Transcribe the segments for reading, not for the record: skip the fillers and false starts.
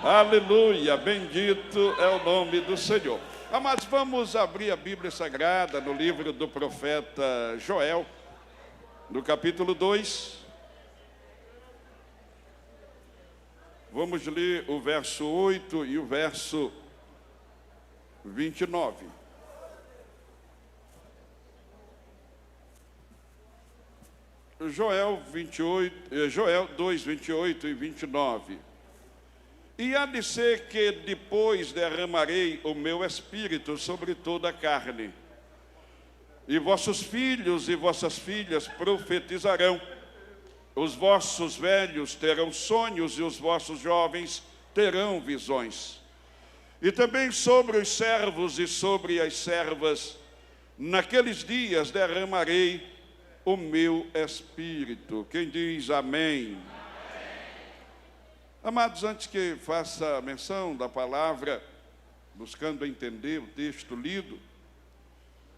Aleluia, bendito é o nome do Senhor. Amados, vamos abrir a Bíblia Sagrada no livro do profeta Joel, no capítulo 2. Vamos ler o verso 8 e o verso 29. Joel 2, 28 e 29. E há de ser que depois derramarei o meu espírito sobre toda a carne, e vossos filhos e vossas filhas profetizarão, os vossos velhos terão sonhos e os vossos jovens terão visões. E também sobre os servos e sobre as servas, naqueles dias derramarei o meu espírito. Quem diz amém? Amados, antes que faça a menção da palavra, buscando entender o texto lido,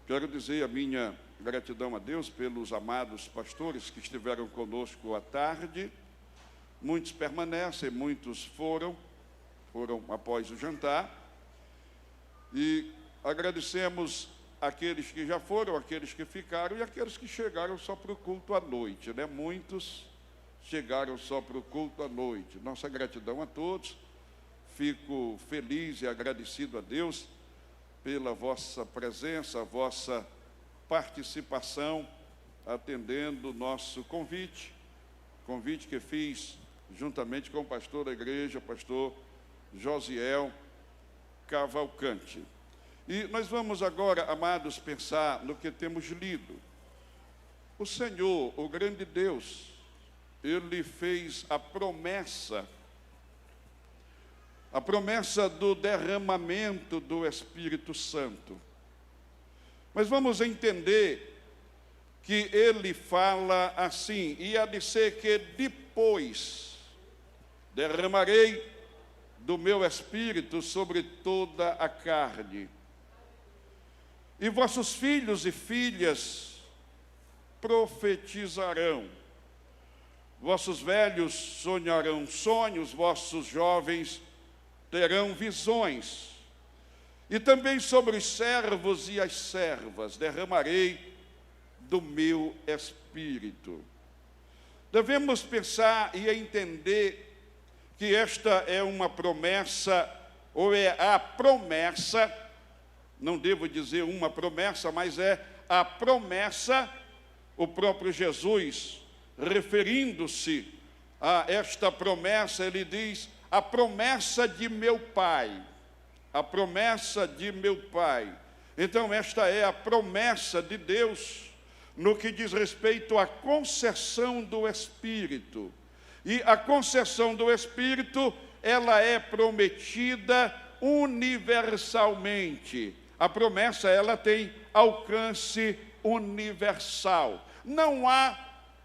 quero dizer a minha gratidão a Deus pelos amados pastores que estiveram conosco à tarde. Muitos permanecem, muitos foram após o jantar. E agradecemos aqueles que já foram, aqueles que ficaram e aqueles que chegaram só para o culto à noite, né? Muitos chegaram só para o culto à noite. Nossa gratidão a todos. Fico feliz e agradecido a Deus pela vossa presença, a vossa participação, atendendo o nosso convite que fiz juntamente com o pastor da igreja, pastor Josiel Cavalcante. E nós vamos agora, amados, pensar no que temos lido. O Senhor, o grande Deus, Ele fez a promessa do derramamento do Espírito Santo. Mas vamos entender que Ele fala assim: e há de ser que depois derramarei do meu Espírito sobre toda a carne, e vossos filhos e filhas profetizarão, vossos velhos sonharão sonhos, vossos jovens terão visões. E também sobre os servos e as servas derramarei do meu Espírito. Devemos pensar e entender que esta é uma promessa, ou é a promessa, não devo dizer uma promessa, mas é a promessa, o próprio Jesus, referindo-se a esta promessa, ele diz: a promessa de meu Pai, a promessa de meu Pai. Então esta é a promessa de Deus no que diz respeito à concessão do Espírito. E a concessão do Espírito, ela é prometida universalmente. A promessa, ela tem alcance universal. Não há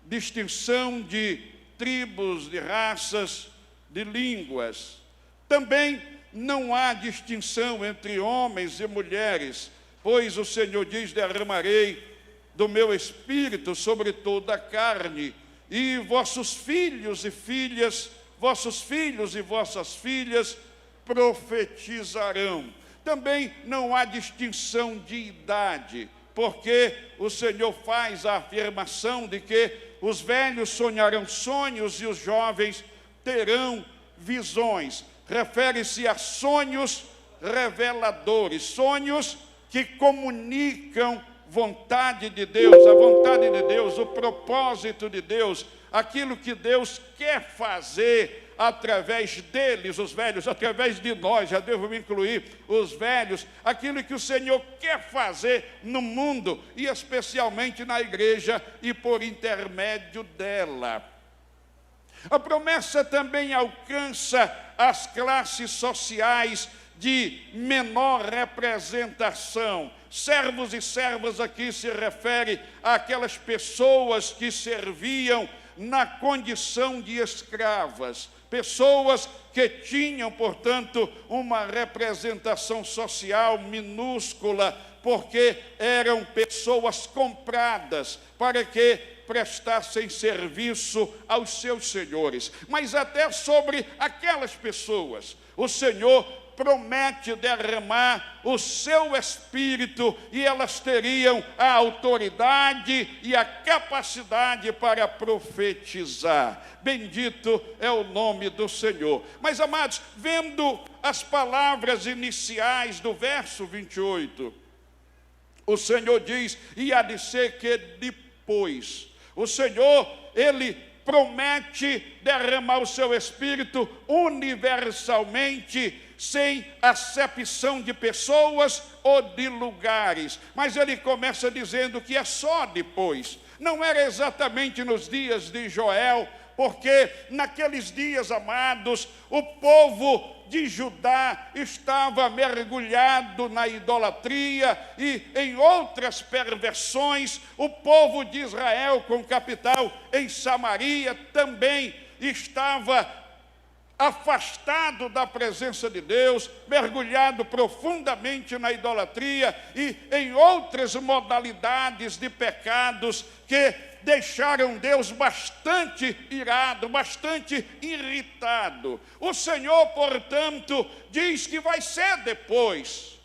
distinção de tribos, de raças, de línguas. Também não há distinção entre homens e mulheres, pois o Senhor diz: derramarei do meu Espírito sobre toda a carne, e vossos filhos e filhas, vossos filhos e vossas filhas profetizarão. Também não há distinção de idade, porque o Senhor faz a afirmação de que os velhos sonharão sonhos e os jovens terão visões. Refere-se a sonhos reveladores, sonhos que comunicam vontade de Deus, a vontade de Deus, o propósito de Deus, aquilo que Deus quer fazer através deles, os velhos, através de nós, já devo me incluir, os velhos, aquilo que o Senhor quer fazer no mundo, e especialmente na igreja e por intermédio dela. A promessa também alcança as classes sociais de menor representação. Servos e servas aqui se refere àquelas pessoas que serviam na condição de escravas, pessoas que tinham, portanto, uma representação social minúscula, porque eram pessoas compradas para que prestassem serviço aos seus senhores, mas até sobre aquelas pessoas. O Senhor promete derramar o seu Espírito e elas teriam a autoridade e a capacidade para profetizar. Bendito é o nome do Senhor. Mas, amados, vendo as palavras iniciais do verso 28, o Senhor diz, e há de ser que depois, o Senhor, Ele promete derramar o seu Espírito universalmente, sem acepção de pessoas ou de lugares. Mas ele começa dizendo que é só depois. Não era exatamente nos dias de Joel, porque naqueles dias, amados, o povo de Judá estava mergulhado na idolatria e em outras perversões. O povo de Israel, com capital em Samaria, também estava afastado da presença de Deus, mergulhado profundamente na idolatria e em outras modalidades de pecados que deixaram Deus bastante irado, bastante irritado. O Senhor, portanto, diz que vai ser depois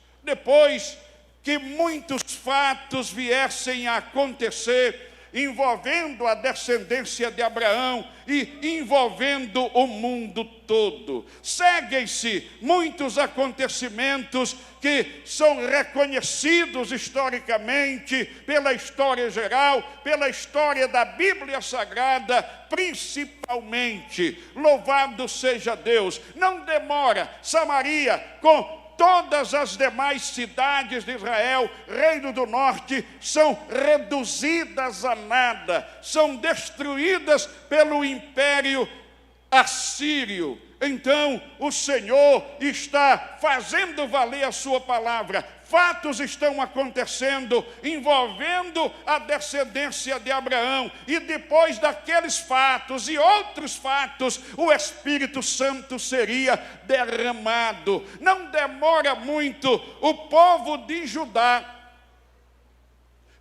que muitos fatos viessem a acontecer, envolvendo a descendência de Abraão e envolvendo o mundo todo. Seguem-se muitos acontecimentos que são reconhecidos historicamente, pela história geral, pela história da Bíblia Sagrada, principalmente. Louvado seja Deus. Não demora, Samaria, com todas as demais cidades de Israel, Reino do Norte, são reduzidas a nada, são destruídas pelo império assírio. Então, o Senhor está fazendo valer a sua palavra. Fatos estão acontecendo envolvendo a descendência de Abraão. E depois daqueles fatos e outros fatos, o Espírito Santo seria derramado. Não demora muito, o povo de Judá,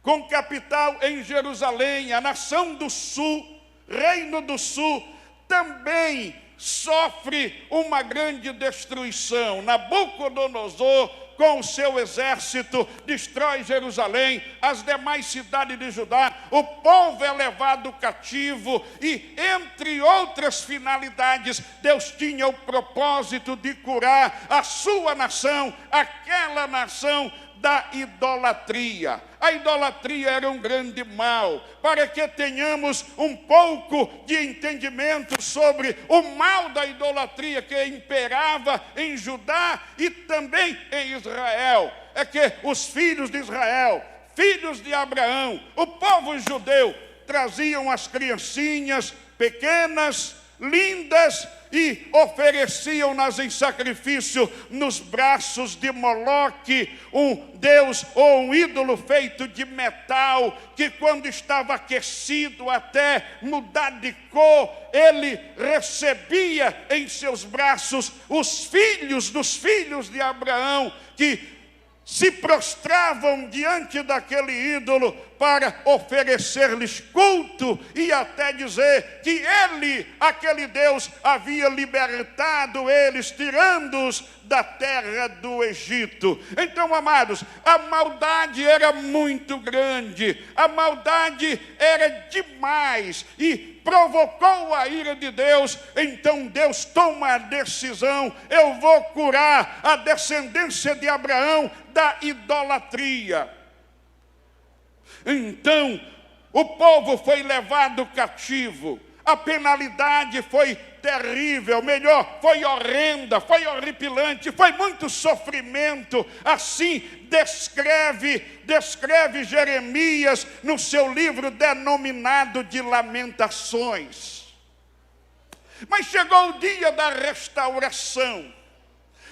com capital em Jerusalém, a nação do sul, Reino do Sul, também sofre uma grande destruição. Nabucodonosor, com o seu exército, destrói Jerusalém, as demais cidades de Judá, o povo é levado cativo e, entre outras finalidades, Deus tinha o propósito de curar a sua nação, aquela nação da idolatria. A idolatria era um grande mal. Para que tenhamos um pouco de entendimento sobre o mal da idolatria que imperava em Judá e também em Israel, é que os filhos de Israel, filhos de Abraão, o povo judeu, traziam as criancinhas pequenas, lindas, e ofereciam-nas em sacrifício nos braços de Moloque, um deus ou um ídolo feito de metal, que quando estava aquecido até mudar de cor, ele recebia em seus braços os filhos dos filhos de Abraão, que se prostravam diante daquele ídolo para oferecer-lhes culto e até dizer que ele, aquele Deus, havia libertado eles, tirando-os da terra do Egito. Então, amados, a maldade era muito grande, a maldade era demais e provocou a ira de Deus. Então Deus toma a decisão: eu vou curar a descendência de Abraão da idolatria. Então o povo foi levado cativo. A penalidade foi terrível, melhor, foi horrenda, foi horripilante, foi muito sofrimento. Assim descreve Jeremias no seu livro denominado de Lamentações. Mas chegou o dia da restauração.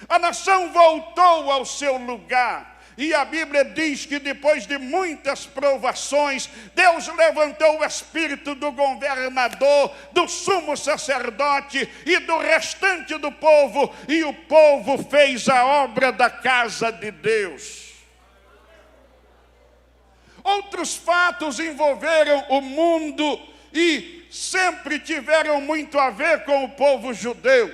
A nação voltou ao seu lugar. E a Bíblia diz que depois de muitas provações, Deus levantou o espírito do governador, do sumo sacerdote e do restante do povo, e o povo fez a obra da casa de Deus. Outros fatos envolveram o mundo e sempre tiveram muito a ver com o povo judeu.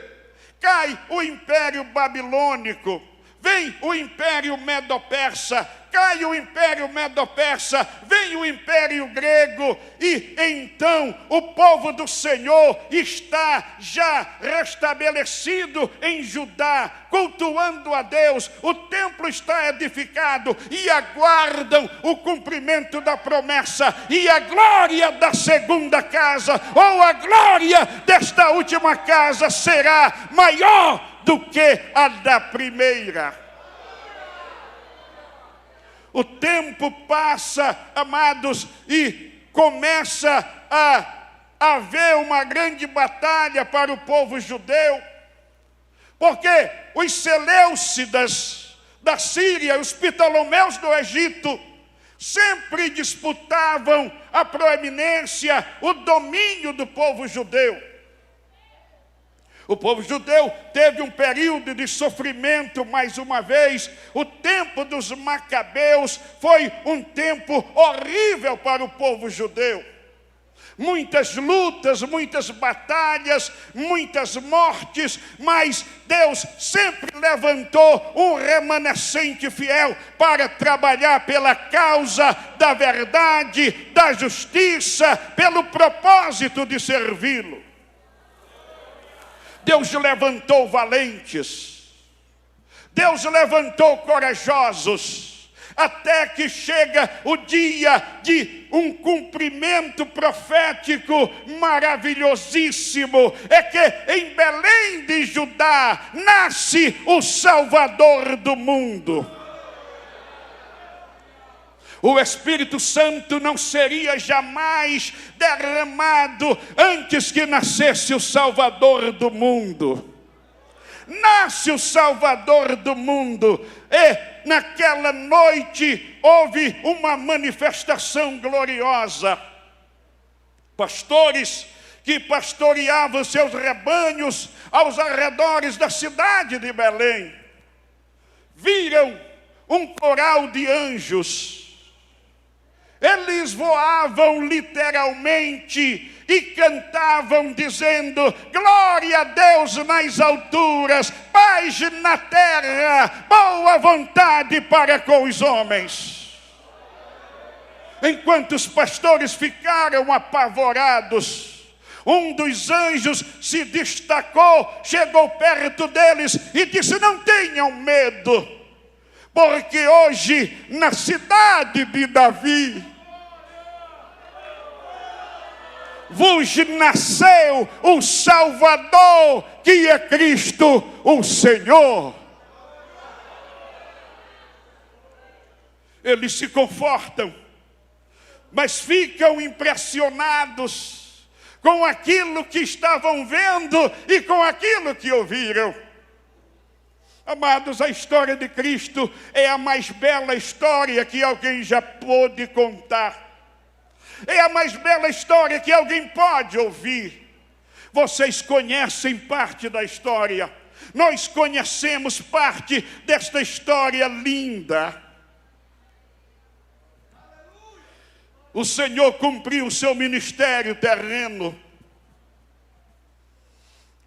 Cai o Império Babilônico, vem o Império Medo-Persa, cai o Império Medo-Persa, vem o Império Grego, e então o povo do Senhor está já restabelecido em Judá, cultuando a Deus, o templo está edificado e aguardam o cumprimento da promessa, e a glória da segunda casa, ou a glória desta última casa, será maior do que a da primeira. O tempo passa, amados, e começa a haver uma grande batalha para o povo judeu, porque os Seleucidas da Síria, os Ptolomeus do Egito, sempre disputavam a proeminência, o domínio do povo judeu. O povo judeu teve um período de sofrimento, mais uma vez. O tempo dos Macabeus foi um tempo horrível para o povo judeu. Muitas lutas, muitas batalhas, muitas mortes, mas Deus sempre levantou um remanescente fiel para trabalhar pela causa da verdade, da justiça, pelo propósito de servi-lo. Deus levantou valentes, Deus levantou corajosos, até que chega o dia de um cumprimento profético maravilhosíssimo. É que em Belém de Judá nasce o Salvador do mundo. O Espírito Santo não seria jamais derramado antes que nascesse o Salvador do mundo. Nasce o Salvador do mundo, e naquela noite houve uma manifestação gloriosa. Pastores que pastoreavam seus rebanhos aos arredores da cidade de Belém viram um coral de anjos. Eles voavam literalmente e cantavam dizendo: glória a Deus nas alturas, paz na terra, boa vontade para com os homens. Enquanto os pastores ficaram apavorados, um dos anjos se destacou, chegou perto deles e disse: não tenham medo, porque hoje na cidade de Davi vos nasceu o Salvador, que é Cristo o Senhor. Eles se confortam, mas ficam impressionados com aquilo que estavam vendo e com aquilo que ouviram. Amados, a história de Cristo é a mais bela história que alguém já pôde contar. É a mais bela história que alguém pode ouvir. Vocês conhecem parte da história. Nós conhecemos parte desta história linda. O Senhor cumpriu o seu ministério terreno.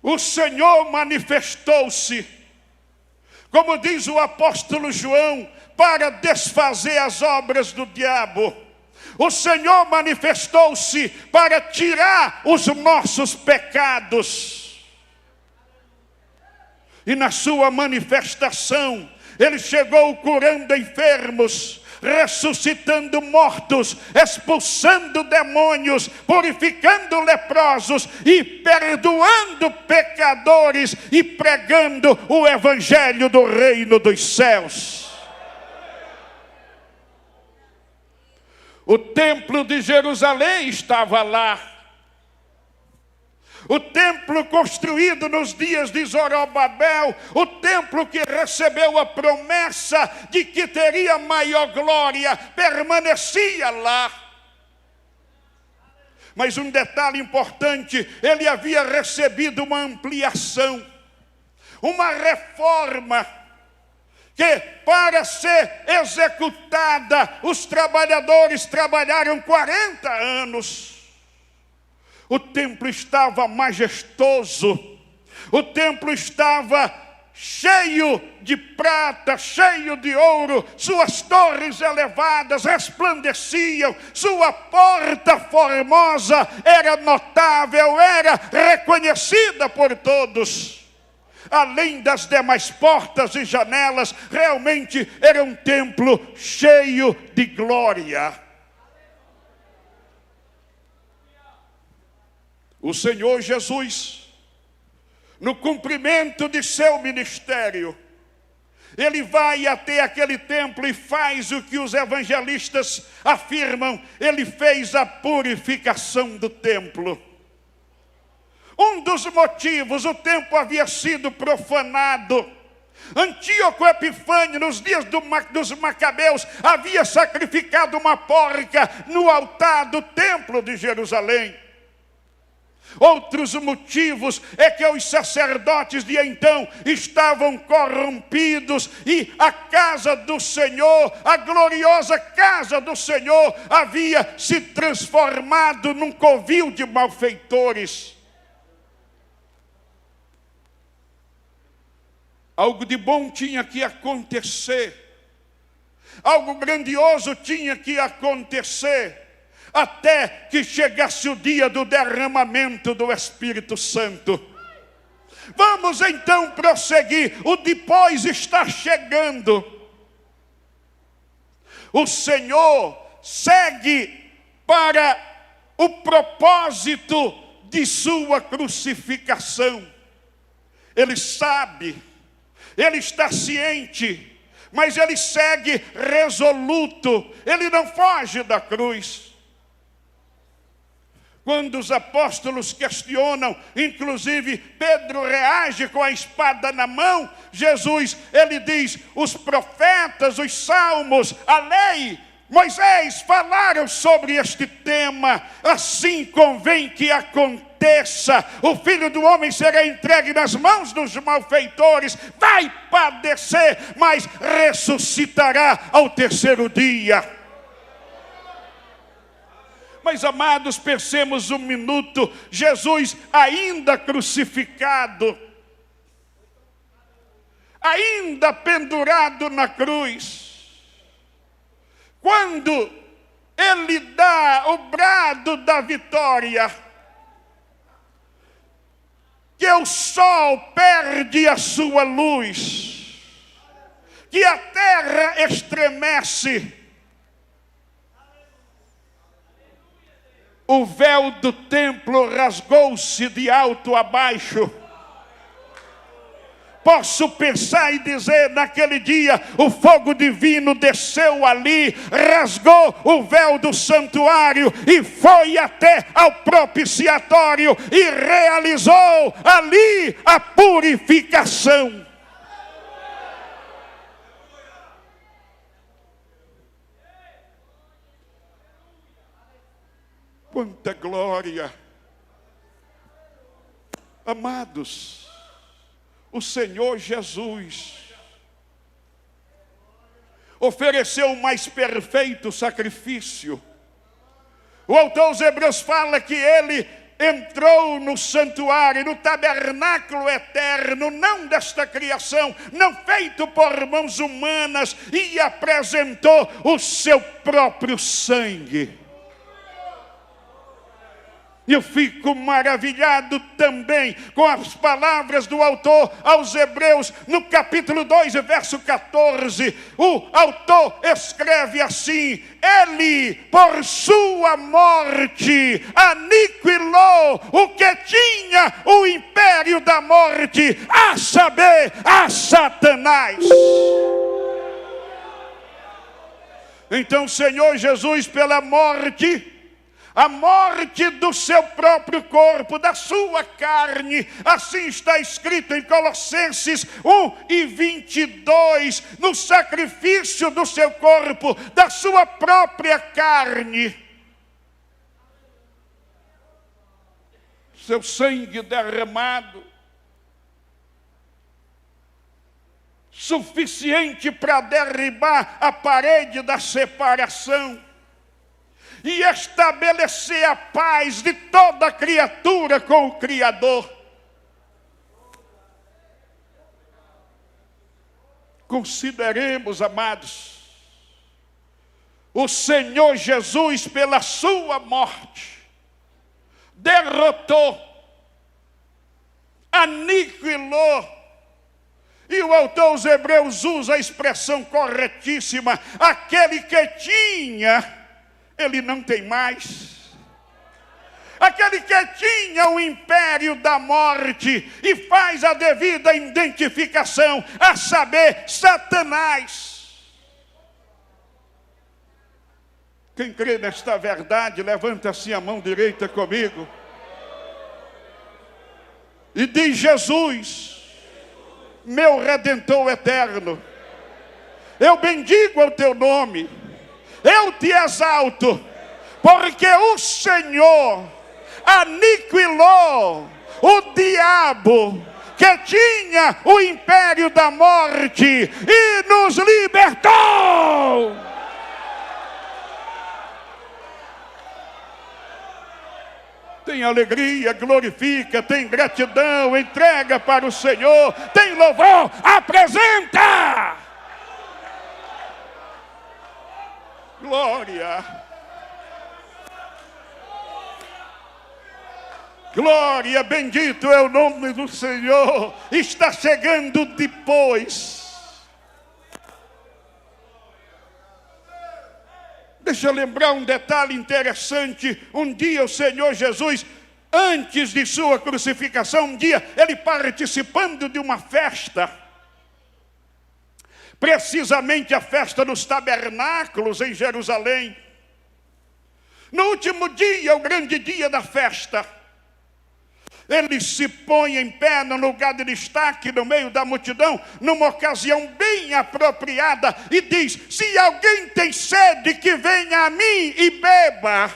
O Senhor manifestou-se, como diz o apóstolo João, para desfazer as obras do diabo. O Senhor manifestou-se para tirar os nossos pecados. E na sua manifestação, Ele chegou curando enfermos, ressuscitando mortos, expulsando demônios, purificando leprosos e perdoando pecadores e pregando o evangelho do reino dos céus. O templo de Jerusalém estava lá. O templo construído nos dias de Zorobabel, o templo que recebeu a promessa de que teria maior glória, permanecia lá. Mas um detalhe importante, ele havia recebido uma ampliação, uma reforma, que para ser executada, os trabalhadores trabalharam 40 anos. O templo estava majestoso, o templo estava cheio de prata, cheio de ouro, suas torres elevadas resplandeciam, sua porta formosa era notável, era reconhecida por todos. Além das demais portas e janelas, realmente era um templo cheio de glória. O Senhor Jesus, no cumprimento de seu ministério, ele vai até aquele templo e faz o que os evangelistas afirmam, ele fez a purificação do templo. Um dos motivos, o templo havia sido profanado. Antíoco Epifânio, nos dias dos Macabeus, havia sacrificado uma porca no altar do templo de Jerusalém. Outros motivos é que os sacerdotes de então estavam corrompidos e a casa do Senhor, a gloriosa casa do Senhor, havia se transformado num covil de malfeitores. Algo de bom tinha que acontecer, algo grandioso tinha que acontecer, até que chegasse o dia do derramamento do Espírito Santo. Vamos então prosseguir, o depois está chegando. O Senhor segue para o propósito de sua crucificação. Ele sabe, ele está ciente, mas ele segue resoluto, ele não foge da cruz. Quando os apóstolos questionam, inclusive Pedro reage com a espada na mão, Jesus, ele diz, os profetas, os salmos, a lei, Moisés falaram sobre este tema, assim convém que aconteça, o Filho do Homem será entregue nas mãos dos malfeitores, vai padecer, mas ressuscitará ao terceiro dia. Mas, amados, pensemos um minuto, Jesus ainda crucificado, ainda pendurado na cruz, quando ele dá o brado da vitória, que o sol perde a sua luz, que a terra estremece, o véu do templo rasgou-se de alto a baixo. Posso pensar e dizer, naquele dia, o fogo divino desceu ali, rasgou o véu do santuário e foi até ao propiciatório e realizou ali a purificação. Quanta glória! Amados, o Senhor Jesus ofereceu o mais perfeito sacrifício. O autor aos Hebreus fala que ele entrou no santuário, no tabernáculo eterno, não desta criação, não feito por mãos humanas, e apresentou o seu próprio sangue. Eu fico maravilhado também com as palavras do autor aos Hebreus, no capítulo 2, verso 14. O autor escreve assim: ele, por sua morte, aniquilou o que tinha o império da morte, a saber, a Satanás. Então, o Senhor Jesus, pela morte, a morte do seu próprio corpo, da sua carne, assim está escrito em Colossenses 1:22, no sacrifício do seu corpo, da sua própria carne. Seu sangue derramado, suficiente para derribar a parede da separação e estabelecer a paz de toda criatura com o Criador. Consideremos, amados, o Senhor Jesus, pela sua morte, derrotou, aniquilou, e o autor aos Hebreus usa a expressão corretíssima: aquele que tinha, ele não tem mais. Aquele que tinha o império da morte e faz a devida identificação, a saber, Satanás. Quem crê nesta verdade, levanta-se a mão direita comigo e diz: Jesus, meu Redentor eterno, eu bendigo o teu nome, eu te exalto, porque o Senhor aniquilou o diabo que tinha o império da morte e nos libertou. Tem alegria, glorifica, tem gratidão, entrega para o Senhor, tem louvor, apresenta. Glória. Glória, bendito é o nome do Senhor. Está chegando depois. Deixa eu lembrar um detalhe interessante. Um dia o Senhor Jesus, antes de sua crucificação, um dia ele participando de uma festa, precisamente a festa dos tabernáculos em Jerusalém. No último dia, o grande dia da festa, ele se põe em pé no lugar de destaque no meio da multidão, numa ocasião bem apropriada, e diz: se alguém tem sede, que venha a mim e beba.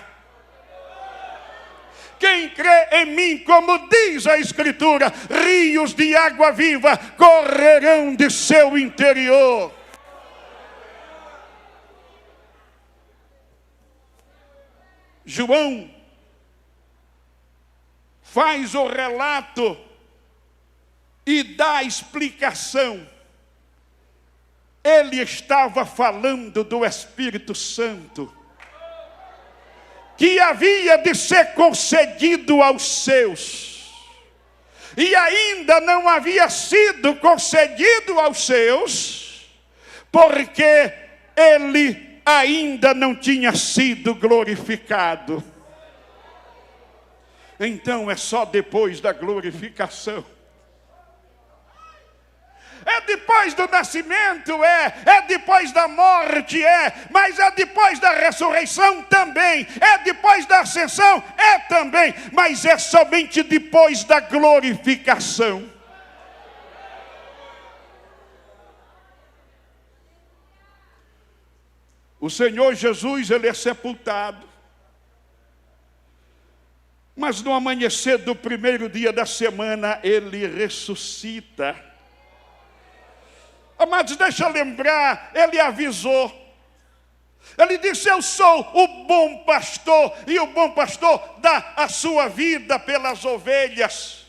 Quem crê em mim, como diz a Escritura, rios de água viva correrão de seu interior. João faz o relato e dá a explicação. Ele estava falando do Espírito Santo, que havia de ser concedido aos seus, e ainda não havia sido concedido aos seus, porque ele ainda não tinha sido glorificado. Então é só depois da glorificação. É depois do nascimento, é depois da morte, mas é depois da ressurreição também, é depois da ascensão, também, mas é somente depois da glorificação. O Senhor Jesus, ele é sepultado. Mas no amanhecer do primeiro dia da semana, ele ressuscita. Amados, deixa eu lembrar, ele avisou. Ele disse: eu sou o bom pastor, e o bom pastor dá a sua vida pelas ovelhas.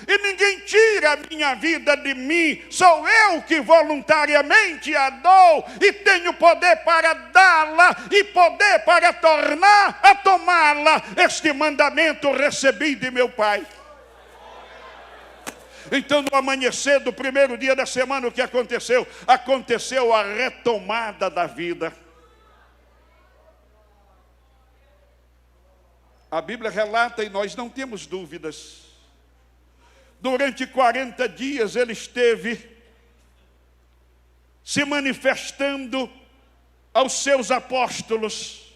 E ninguém tira a minha vida de mim, sou eu que voluntariamente a dou, e tenho poder para dá-la, e poder para tornar a tomá-la. Este mandamento recebi de meu Pai. Então, no amanhecer do primeiro dia da semana, o que aconteceu? Aconteceu a retomada da vida. A Bíblia relata, e nós não temos dúvidas, durante 40 dias ele esteve se manifestando aos seus apóstolos,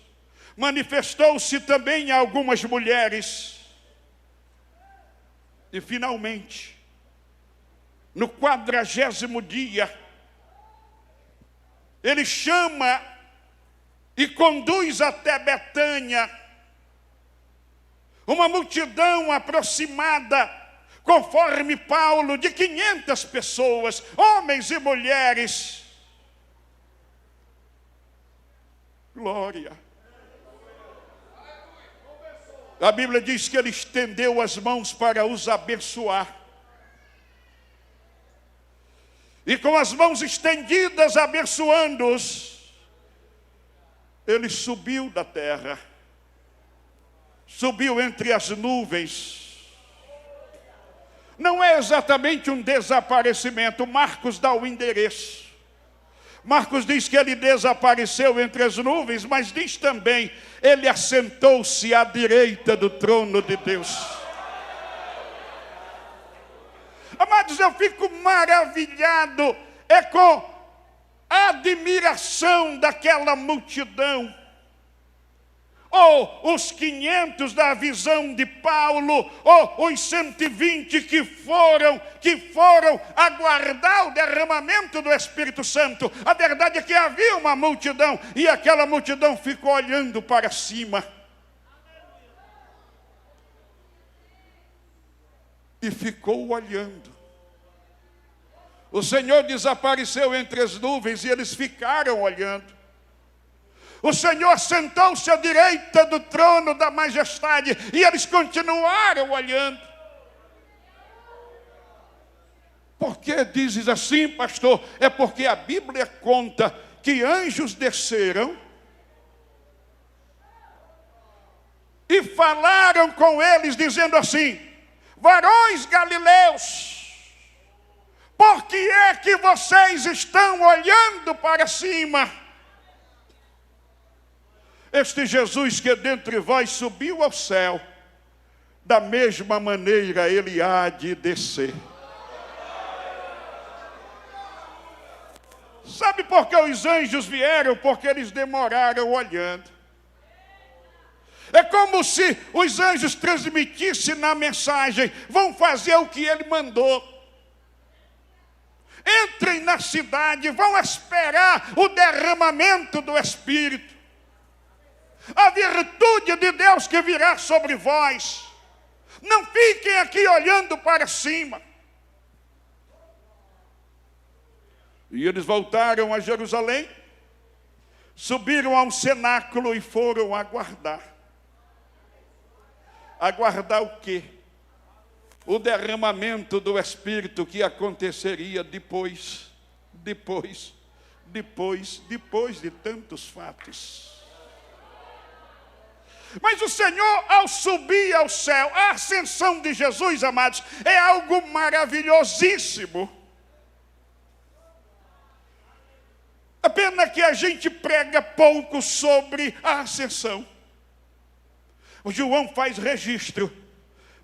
manifestou-se também a algumas mulheres, e finalmente, no 40º dia, ele chama e conduz até Betânia uma multidão aproximada, conforme Paulo, de 500 pessoas, homens e mulheres. Glória. A Bíblia diz que ele estendeu as mãos para os abençoar. E com as mãos estendidas, abençoando-os, ele subiu da terra, subiu entre as nuvens. Não é exatamente um desaparecimento. Marcos dá o endereço. Marcos diz que ele desapareceu entre as nuvens, mas diz também, ele assentou-se à direita do trono de Deus. Amados, eu fico maravilhado com a admiração daquela multidão. Ou os 500 da visão de Paulo, ou os 120 que foram aguardar o derramamento do Espírito Santo. A verdade é que havia uma multidão, e aquela multidão ficou olhando para cima. E ficou olhando. O Senhor desapareceu entre as nuvens e eles ficaram olhando. O Senhor sentou-se à direita do trono da majestade e eles continuaram olhando. Por que dizes assim, pastor? É porque a Bíblia conta que anjos desceram e falaram com eles, dizendo assim: varões galileus, por que é que vocês estão olhando para cima? Este Jesus que dentre vós subiu ao céu, da mesma maneira ele há de descer. Sabe por que os anjos vieram? Porque eles demoraram olhando. É como se os anjos transmitissem na mensagem: vão fazer o que ele mandou. Entrem na cidade, vão esperar o derramamento do Espírito. A virtude de Deus que virá sobre vós. Não fiquem aqui olhando para cima. E eles voltaram a Jerusalém, subiram a um cenáculo e foram aguardar. Aguardar o quê? O derramamento do Espírito que aconteceria depois de tantos fatos. Mas o Senhor, ao subir ao céu, a ascensão de Jesus, amados, é algo maravilhosíssimo. A pena que a gente prega pouco sobre a ascensão. O João faz registro,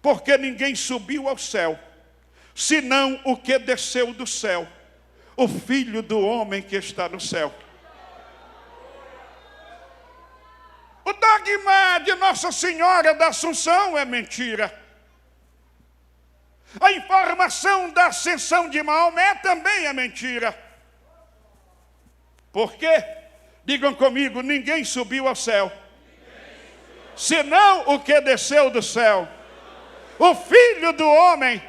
porque ninguém subiu ao céu, senão o que desceu do céu, o Filho do homem que está no céu. O dogma de Nossa Senhora da Assunção é mentira. A informação da ascensão de Maomé também é mentira. Por quê? Digam comigo: ninguém subiu ao céu, senão o que desceu do céu, o Filho do homem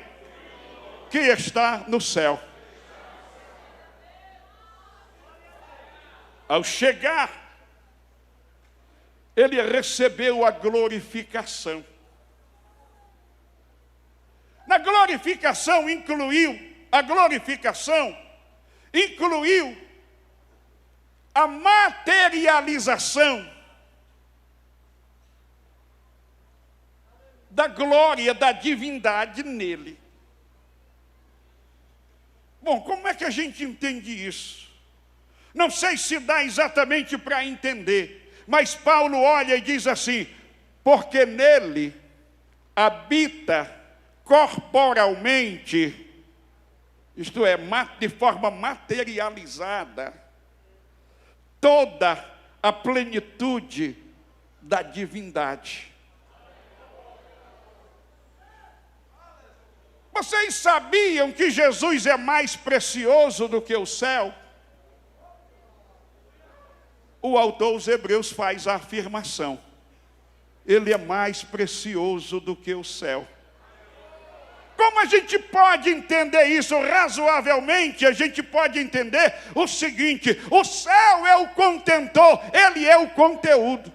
que está no céu. Ao chegar, ele recebeu a glorificação. A glorificação incluiu a materialização da glória da divindade nele. Bom, como é que a gente entende isso? Não sei se dá exatamente para entender. Mas Paulo olha e diz assim: porque nele habita corporalmente, isto é, de forma materializada, toda a plenitude da divindade. Vocês sabiam que Jesus é mais precioso do que o céu? O autor aos Hebreus faz a afirmação: ele é mais precioso do que o céu. como a gente pode entender isso? Razoavelmente, a gente pode entender o seguinte: o céu é o contentor, ele é o conteúdo.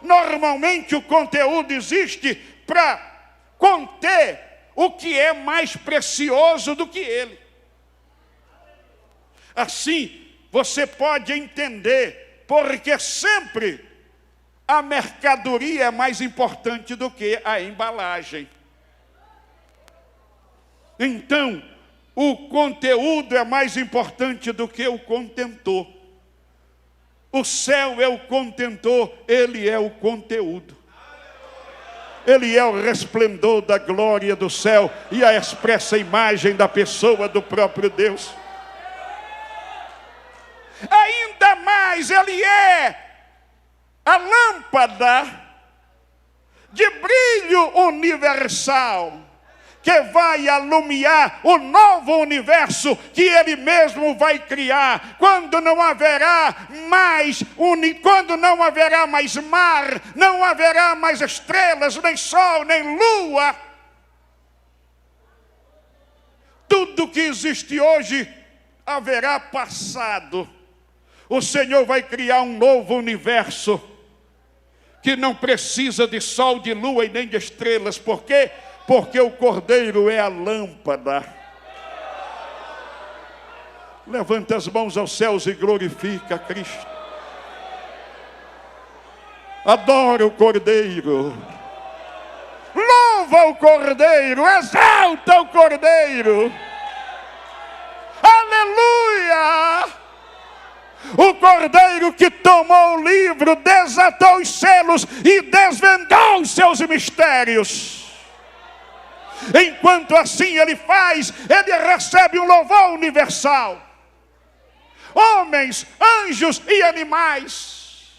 Normalmente o conteúdo existe para conter o que é mais precioso do que ele. Assim, você pode entender, porque sempre a mercadoria é mais importante do que a embalagem. Então, o conteúdo é mais importante do que o contentor. O céu é o contentor, ele é o conteúdo. Ele é o resplendor da glória do céu e a expressa imagem da pessoa do próprio Deus. Ainda mais, ele é a lâmpada de brilho universal, que vai alumiar o novo universo que ele mesmo vai criar, quando não haverá mais mar, não haverá mais estrelas, nem sol, nem lua. Tudo que existe hoje haverá passado. O Senhor vai criar um novo universo que não precisa de sol, de lua e nem de estrelas. Por quê? Porque o Cordeiro é a lâmpada. Levanta as mãos aos céus e glorifica Cristo. Adora o Cordeiro. Louva o Cordeiro. Exalta o Cordeiro. Aleluia! O Cordeiro que tomou o livro, desatou os selos e desvendou os seus mistérios. Enquanto assim ele faz, ele recebe um louvor universal. Homens, anjos e animais.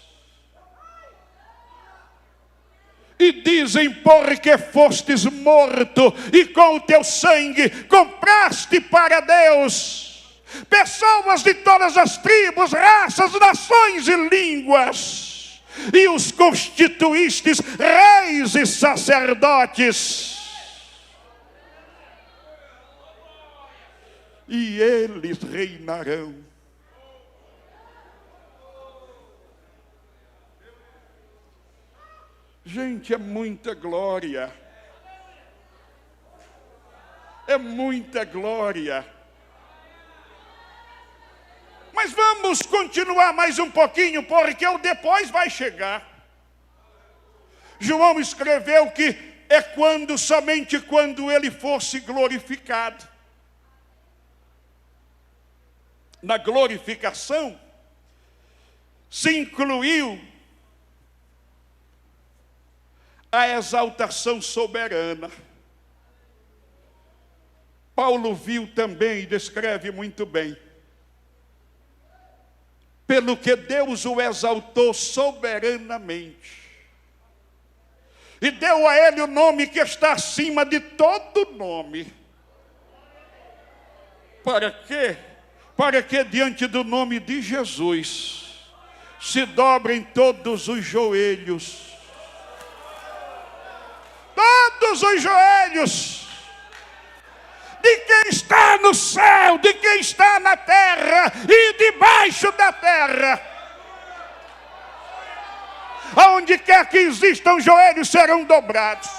E dizem: porque fostes morto e com o teu sangue compraste para Deus pessoas de todas as tribos, raças, nações e línguas, e os constituístes reis e sacerdotes, e eles reinarão. Gente, é muita glória. É muita glória. Mas vamos continuar mais um pouquinho, porque o depois vai chegar. João escreveu que é somente quando ele fosse glorificado. Na glorificação se incluiu a exaltação soberana. Paulo viu também e descreve muito bem. Pelo que Deus o exaltou soberanamente. E deu a ele o nome que está acima de todo nome. Para quê? Para que diante do nome de Jesus se dobrem todos os joelhos. Todos os joelhos. De quem está no céu, de quem está na terra e debaixo da terra. Aonde quer que existam joelhos serão dobrados.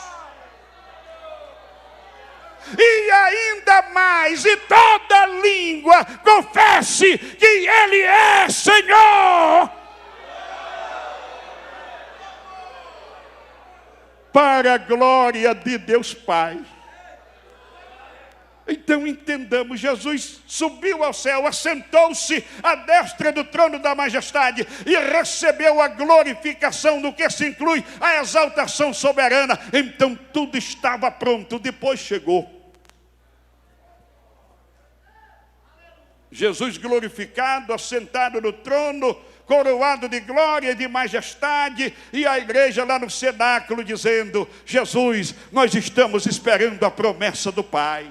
E ainda mais, e toda língua confesse que Ele é Senhor. Para a glória de Deus Pai. Então entendamos, Jesus subiu ao céu, assentou-se à destra do trono da majestade e recebeu a glorificação, no que se inclui a exaltação soberana. Então tudo estava pronto, depois chegou. Jesus glorificado, assentado no trono, coroado de glória e de majestade, e a igreja lá no cenáculo dizendo: Jesus, nós estamos esperando a promessa do Pai.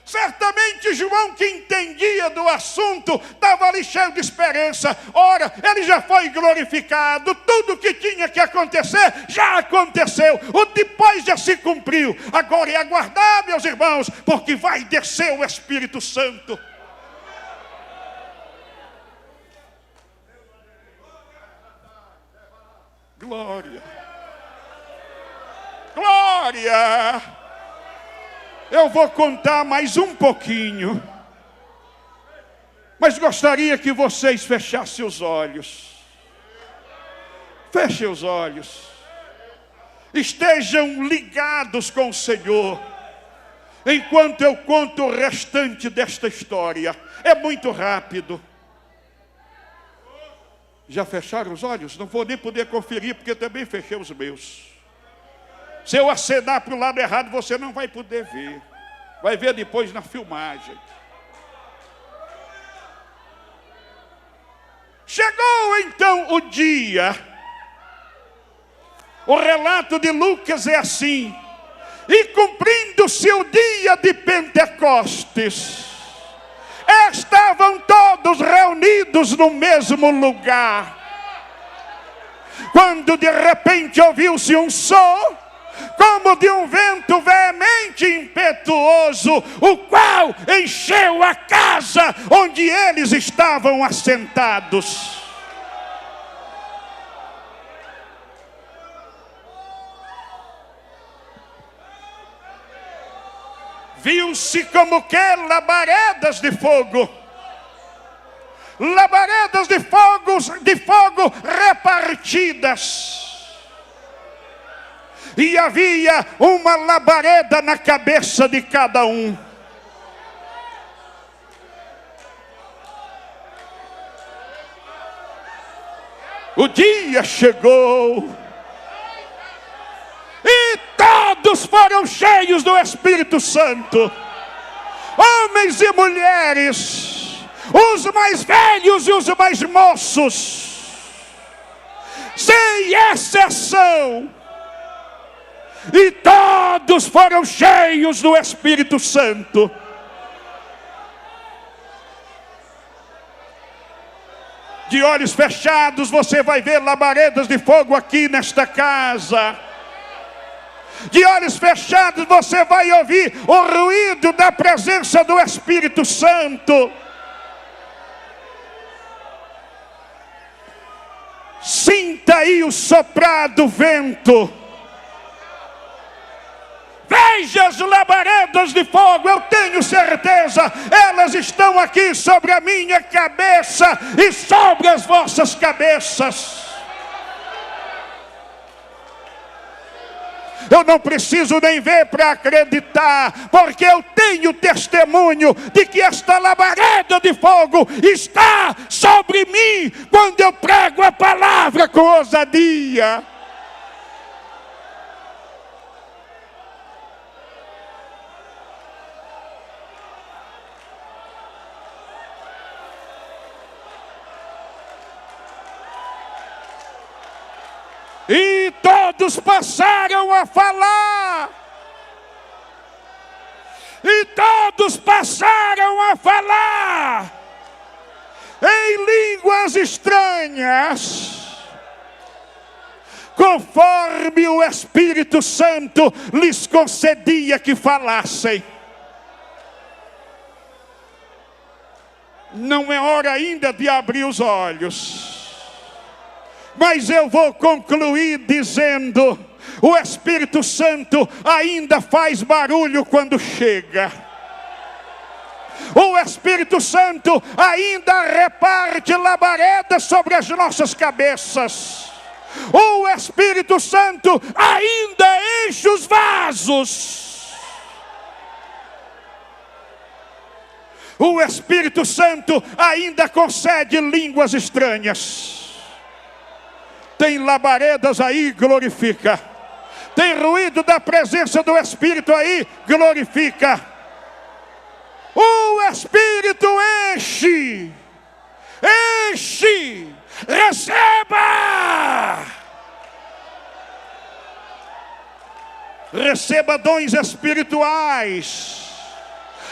Certamente João, que entendia do assunto, estava ali cheio de esperança. Ora, ele já foi glorificado, tudo que tinha que acontecer, já aconteceu. O depois já se cumpriu. Agora é aguardar, meus irmãos, porque vai descer o Espírito Santo. Glória. Glória. Eu vou contar mais um pouquinho, mas gostaria que vocês fechassem os olhos. Fechem os olhos. Estejam ligados com o Senhor, enquanto eu conto o restante desta história. É muito rápido. Já fecharam os olhos? Não vou nem poder conferir, porque também fechei os meus. Se eu acenar para o lado errado, você não vai poder ver. Vai ver depois na filmagem. Chegou então o dia. O relato de Lucas é assim. E cumprindo-se o dia de Pentecostes, estavam todos reunidos no mesmo lugar. Quando de repente ouviu-se um som, como de um vento veemente e impetuoso, o qual encheu a casa onde eles estavam assentados. Viu-se como que labaredas de fogo. Labaredas de fogo repartidas. E havia uma labareda na cabeça de cada um. O dia chegou. E todos foram cheios do Espírito Santo. Homens e mulheres. Os mais velhos e os mais moços. Sem exceção. E todos foram cheios do Espírito Santo. De olhos fechados, você vai ver labaredas de fogo aqui nesta casa. De olhos fechados, você vai ouvir o ruído da presença do Espírito Santo. Sinta aí o soprar do vento. Veja as labaredas de fogo, eu tenho certeza, elas estão aqui sobre a minha cabeça e sobre as vossas cabeças. Eu não preciso nem ver para acreditar, porque eu tenho testemunho de que esta labareda de fogo está sobre mim quando eu prego a palavra com ousadia. E todos passaram a falar. E todos passaram a falar em línguas estranhas, conforme o Espírito Santo lhes concedia que falassem. Não é hora ainda de abrir os olhos. Mas eu vou concluir dizendo, o Espírito Santo ainda faz barulho quando chega. O Espírito Santo ainda reparte labaredas sobre as nossas cabeças. O Espírito Santo ainda enche os vasos. O Espírito Santo ainda concede línguas estranhas. Tem labaredas aí, glorifica. Tem ruído da presença do Espírito aí, glorifica. O Espírito enche. Enche. Receba. Receba dons espirituais.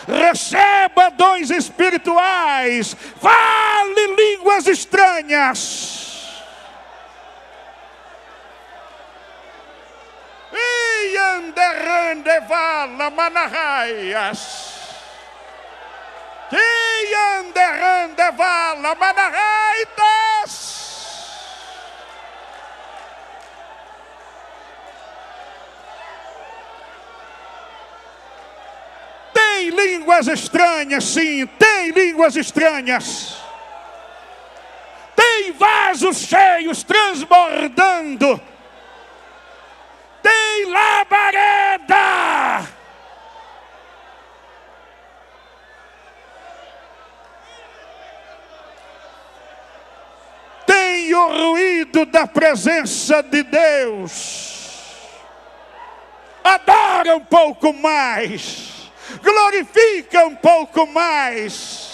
receba dons espirituais, fale línguas estranhas. E anderande vala manarraias. E anderande vala manarraitas. Tem línguas estranhas, sim, tem línguas estranhas. Tem vasos cheios transbordando. Tem labareda. Tem o ruído da presença de Deus. Adora um pouco mais. Glorifica um pouco mais.